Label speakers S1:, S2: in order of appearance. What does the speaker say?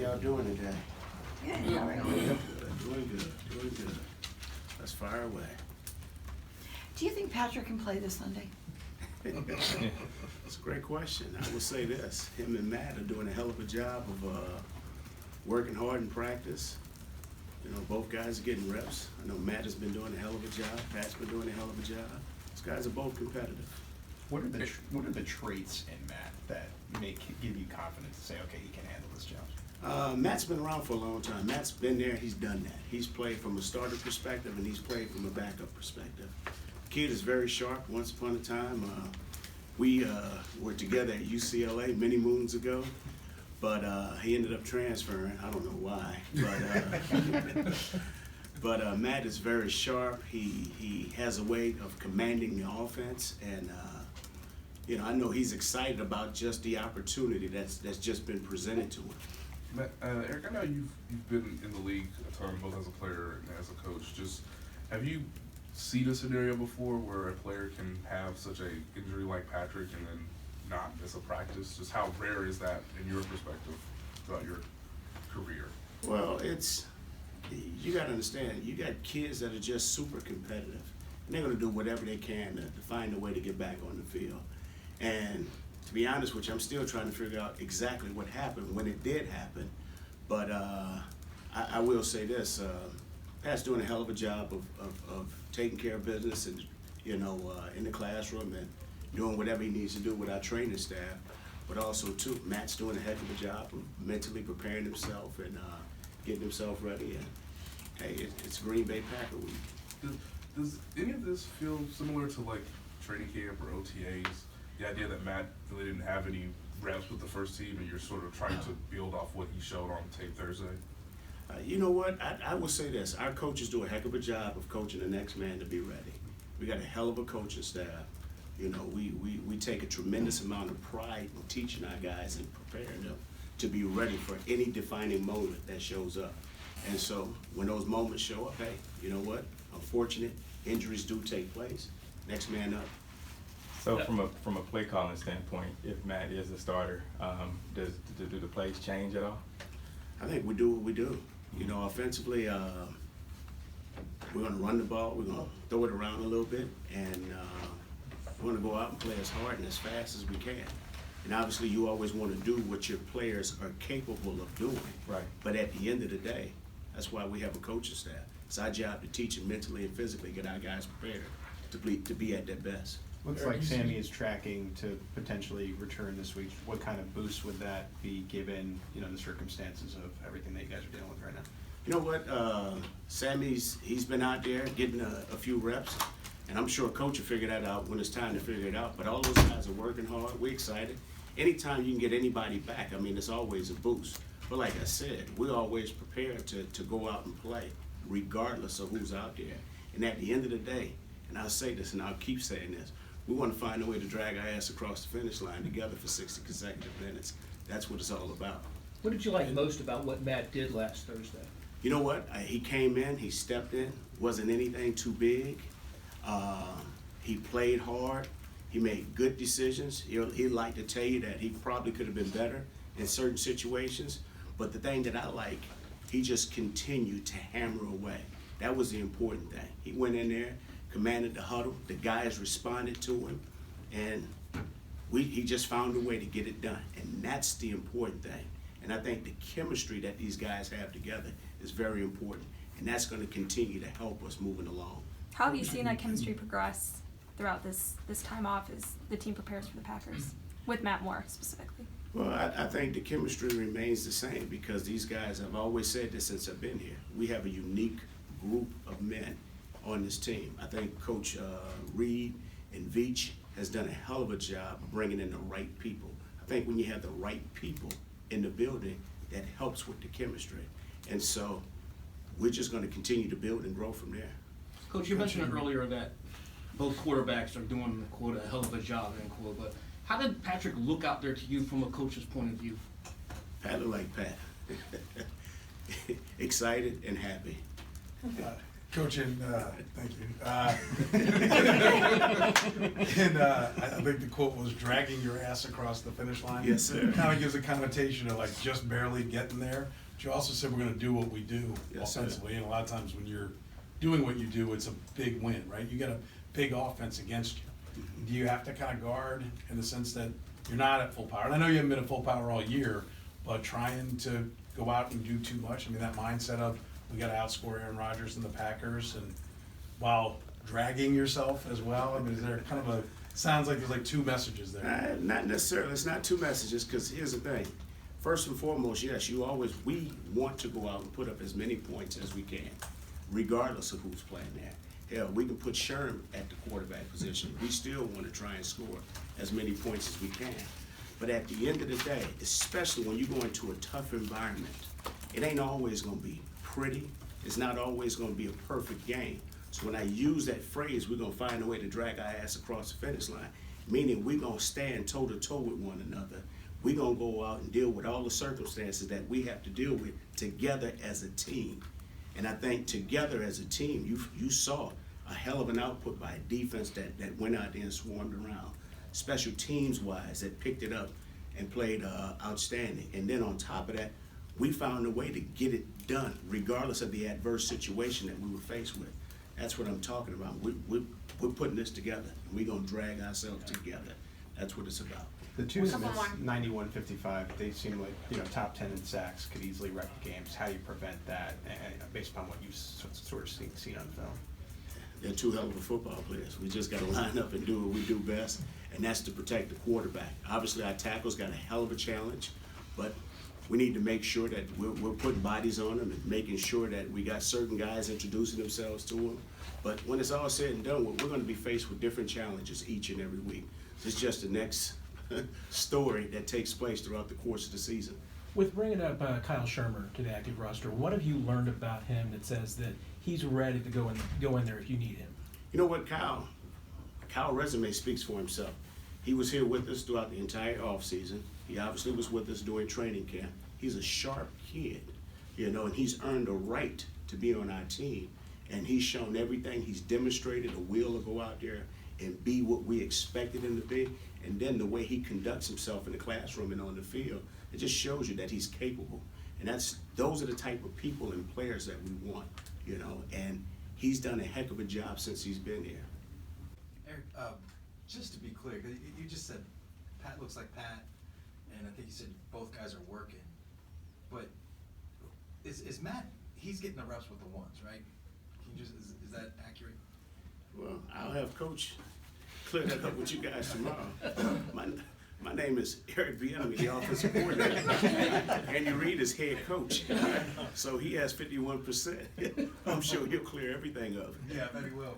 S1: y'all doing today?
S2: Yeah.
S1: Doing good. Let's fire away.
S2: Do you think Patrick can play this Sunday?
S1: That's a great question. I will say this, him and Matt are doing a hell of a job of working hard in practice. You know, both guys are getting reps. I know Matt has been doing a hell of a job. Pat's been doing a hell of a job. These guys are both competitive.
S3: What are the traits in Matt that give you confidence to say, okay, he can handle this job?
S1: Matt's been around for a long time. Matt's been there, he's done that. He's played from a starter perspective and he's played from a backup perspective. Kid is very sharp. Once upon a time, we were together at UCLA many moons ago, but he ended up transferring. I don't know why, but Matt is very sharp. He has a way of commanding the offense, and you know, I know he's excited about just the opportunity that's just been presented to him.
S4: Matt, Eric, I know you've been in the league a ton, both as a player and as a coach. Just have you seen a scenario before where a player can have such a injury like Patrick and then not miss a practice? Just how rare is that in your perspective throughout your career?
S1: Well, you got to understand, you got kids that are just super competitive, and they're going to do whatever they can to find a way to get back on the field. And to be honest with you, I'm still trying to figure out exactly what happened when it did happen. But I will say this, Pat's doing a hell of a job of taking care of business and, you know, in the classroom and doing whatever he needs to do with our training staff. But also, too, Matt's doing a heck of a job of mentally preparing himself and getting himself ready. And, hey, it's Green Bay Packer week.
S4: Does any of this feel similar to like training camp or OTAs? The idea that Matt really didn't have any reps with the first team and you're sort of trying to build off what he showed on tape Thursday?
S1: You know what? I will say this. Our coaches do a heck of a job of coaching the next man to be ready. We got a hell of a coaching staff. You know, we take a tremendous amount of pride in teaching our guys and preparing them to be ready for any defining moment that shows up. And so when those moments show up, hey, you know what? Unfortunate injuries do take place. Next man up.
S5: So from a play calling standpoint, if Matt is the starter, do the plays change at all?
S1: I think we do what we do. You know, offensively, we're going to run the ball. We're going to throw it around a little bit, and we're going to go out and play as hard and as fast as we can. And obviously, you always want to do what your players are capable of doing.
S5: Right.
S1: But at the end of the day, that's why we have a coaching staff. It's our job to teach them mentally and physically, get our guys prepared to be at their best.
S3: Looks like Sammy is tracking to potentially return this week. What kind of boost would that be given, you know, the circumstances of everything that you guys are dealing with right now?
S1: You know what? He's been out there getting a few reps, and I'm sure Coach will figure that out when it's time to figure it out. But all those guys are working hard. We're excited. Anytime you can get anybody back, I mean, it's always a boost. But like I said, we're always prepared to go out and play, regardless of who's out there. And at the end of the day, and I'll say this and I'll keep saying this, we want to find a way to drag our ass across the finish line together for 60 consecutive minutes. That's what it's all about.
S6: What did you like most about what Matt did last Thursday?
S1: You know what? He came in, he stepped in, wasn't anything too big. He played hard. He made good decisions. He'd like to tell you that he probably could have been better in certain situations. But the thing that I like, he just continued to hammer away. That was the important thing. He went in there, commanded the huddle. The guys responded to him, and he just found a way to get it done. And that's the important thing. And I think the chemistry that these guys have together is very important, and that's going to continue to help us moving along.
S7: How have you seen that chemistry progress throughout this time off as the team prepares for the Packers, with Matt Moore specifically?
S1: Well, I think the chemistry remains the same because these guys, I've always said this since I've been here, we have a unique group of men on this team. I think Coach Reed and Veach has done a hell of a job bringing in the right people. I think when you have the right people in the building, that helps with the chemistry. And so we're just going to continue to build and grow from there.
S6: Coach, you mentioned earlier that both quarterbacks are doing, quote, a hell of a job, end quote, but how did Patrick look out there to you from a coach's point of view?
S1: Pat looked like Pat. Excited and happy.
S8: Coach, and thank you. And I think the quote was dragging your ass across the finish line.
S1: Yes, sir.
S8: Kind of gives a connotation of like just barely getting there. But you also said we're going to do what we do
S1: Yes, sir.
S8: offensively, and a lot of times when you're doing what you do, it's a big win, right? You got a big offense against you. Do you have to kind of guard in the sense that you're not at full power? And I know you haven't been at full power all year, but trying to go out and do too much. I mean, that mindset of we got to outscore Aaron Rodgers and the Packers, and while dragging yourself as well. I mean, is there kind of a sounds like there's like two messages there?
S1: Not necessarily. It's not two messages, because here's the thing. First and foremost, yes, we want to go out and put up as many points as we can, regardless of who's playing there. Hell, we can put Sherm at the quarterback position. We still want to try and score as many points as we can. But at the end of the day, especially when you go into a tough environment, it ain't always going to be pretty. It's not always going to be a perfect game. So when I use that phrase, we're going to find a way to drag our ass across the finish line, meaning we're going to stand toe-to-toe with one another. We're going to go out and deal with all the circumstances that we have to deal with together as a team. And I think together as a team, you saw a hell of an output by a defense that went out there and swarmed around. Special teams-wise, that picked it up and played outstanding. And then on top of that, we found a way to get it done, regardless of the adverse situation that we were faced with. That's what I'm talking about. We're putting this together. We're going to drag ourselves together. That's what it's about.
S3: The two
S9: Couple
S3: Smiths,
S9: more.
S3: 91-55, they seem like, top 10 in sacks, could easily wreck games. How do you prevent that, based upon what you've sort of seen on film?
S1: They're two hell of a football players. We just got to line up and do what we do best, and that's to protect the quarterback. Obviously, our tackles got a hell of a challenge, but we need to make sure that we're putting bodies on them and making sure that we got certain guys introducing themselves to them. But when it's all said and done, we're going to be faced with different challenges each and every week. It's just the next story that takes place throughout the course of the season.
S10: With bringing up Kyle Shermer to the active roster, what have you learned about him that says that he's ready to go in there if you need him?
S1: You know what, Kyle's resume speaks for himself. He was here with us throughout the entire offseason. He obviously was with us during training camp. He's a sharp kid, and he's earned a right to be on our team. And he's shown everything. He's demonstrated a will to go out there and be what we expected him to be. And then the way he conducts himself in the classroom and on the field, it just shows you that he's capable. And those are the type of people and players that we want, and he's done a heck of a job since he's been here.
S11: Eric, just to be clear, 'cause you just said Pat looks like Pat, and I think you said both guys are working. But is Matt, he's getting the reps with the ones, right? Is that accurate?
S1: Well, I'll have Coach clear that up with you guys tomorrow. My name is Eric Bieniemy, the offensive coordinator. Andy Reid is head coach. So he has 51%. I'm sure he'll clear everything up.
S11: Yeah, I bet he will.